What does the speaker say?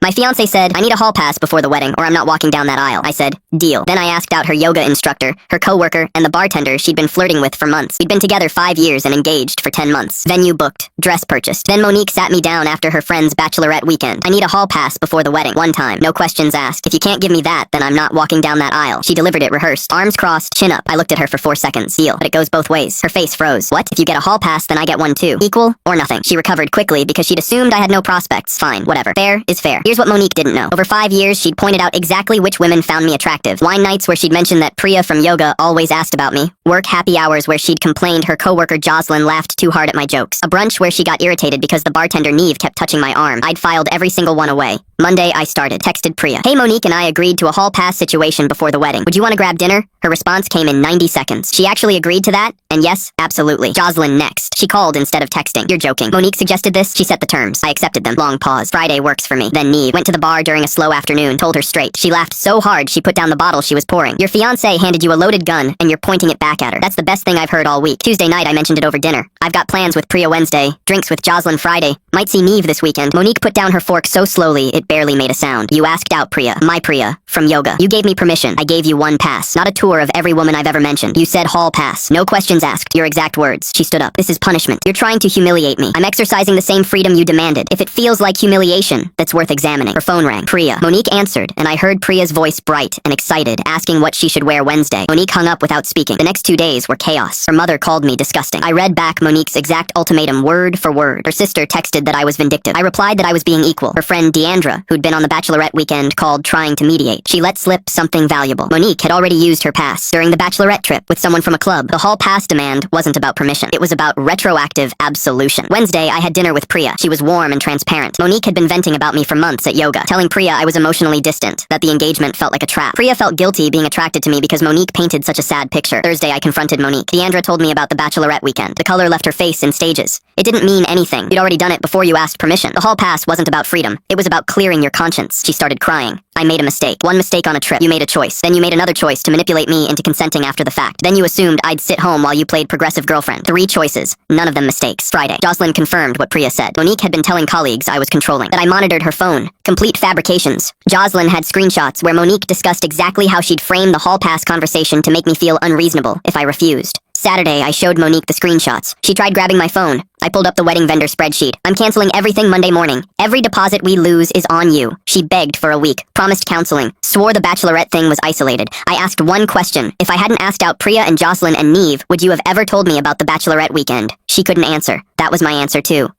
My fiance said, I need a hall pass before the wedding or I'm not walking down that aisle. I said, deal. Then I asked out her yoga instructor, her coworker, and the bartender she'd been flirting with for months. We'd been together 5 years and engaged for 10 months. Venue booked, dress purchased. Then Monique sat me down after her friend's bachelorette weekend. I need a hall pass before the wedding. One time, no questions asked. If you can't give me that, then I'm not walking down that aisle. She delivered it rehearsed. Arms crossed, chin up. I looked at her for 4 seconds. Deal. But it goes both ways. Her face froze. What? If you get a hall pass, then I get one too. Equal or nothing. She recovered quickly because she'd assumed I had no prospects. Fine, whatever. Fair is fair. Here's what Monique didn't know. Over 5 years, she'd pointed out exactly which women found me attractive. Wine nights where she'd mentioned that Priya from yoga always asked about me. Work happy hours where she'd complained her coworker Jocelyn laughed too hard at my jokes. A brunch where she got irritated because the bartender Neve kept touching my arm. I'd filed every single one away. Monday, I started. Texted Priya. Hey, Monique and I agreed to a hall pass situation before the wedding. Would you want to grab dinner? Her response came in 90 seconds. She actually agreed to that, and yes, absolutely. Jocelyn next. She called instead of texting. You're joking. Monique suggested this. She set the terms. I accepted them. Long pause. Friday works for me. Then Neve went to the bar during a slow afternoon. Told her straight. She laughed so hard she put down the bottle she was pouring. Your fiancé handed you a loaded gun, and you're pointing it back at her. That's the best thing I've heard all week. Tuesday night, I mentioned it over dinner. I've got plans with Priya Wednesday, drinks with Jocelyn Friday. Might see Neve this weekend. Monique put down her fork so slowly, it barely made a sound. You asked out Priya, my Priya, from yoga. You gave me permission. I gave you one pass. Not a tour of every woman I've ever mentioned. You said hall pass. No questions asked. Your exact words. She stood up. This is punishment. You're trying to humiliate me. I'm exercising the same freedom you demanded. If it feels like humiliation, that's worth examining. Her phone rang. Priya. Monique answered, and I heard Priya's voice bright and excited, asking what she should wear Wednesday. Monique hung up without speaking. The next 2 days were chaos. Her mother called me disgusting. I read back Monique's exact ultimatum word for word. Her sister texted that I was vindictive. I replied that I was being equal. Her friend Deandra, who'd been on the bachelorette weekend, called trying to mediate. She let slip something valuable. Monique had already used her pass during the bachelorette trip with someone from a club. The hall pass demand wasn't about permission. It was about retroactive absolution. Wednesday, I had dinner with Priya. She was warm and transparent. Monique had been venting about me for months at yoga, telling Priya I was emotionally distant, that the engagement felt like a trap. Priya felt guilty being attracted to me because Monique painted such a sad picture. Thursday, I confronted Monique. Deandra told me about the bachelorette weekend. The color left her face in stages. It didn't mean anything. You'd already done it before you asked permission. The hall pass wasn't about freedom. It was about clearing your conscience. She started crying. I made a mistake. One mistake on a trip. You made a choice. Then you made another choice to manipulate me into consenting after the fact. Then you assumed I'd sit home while you played progressive girlfriend. 3 choices. None of them mistakes. Friday. Jocelyn confirmed what Priya said. Monique had been telling colleagues I was controlling. That I monitored her phone. Complete fabrications. Jocelyn had screenshots where Monique discussed exactly how she'd frame the hall pass conversation to make me feel unreasonable if I refused. Saturday, I showed Monique the screenshots. She tried grabbing my phone. I pulled up the wedding vendor spreadsheet. I'm canceling everything Monday morning. Every deposit we lose is on you. She begged for a week, promised counseling, swore the bachelorette thing was isolated. I asked one question. If I hadn't asked out Priya and Jocelyn and Neve, would you have ever told me about the bachelorette weekend? She couldn't answer. That was my answer too.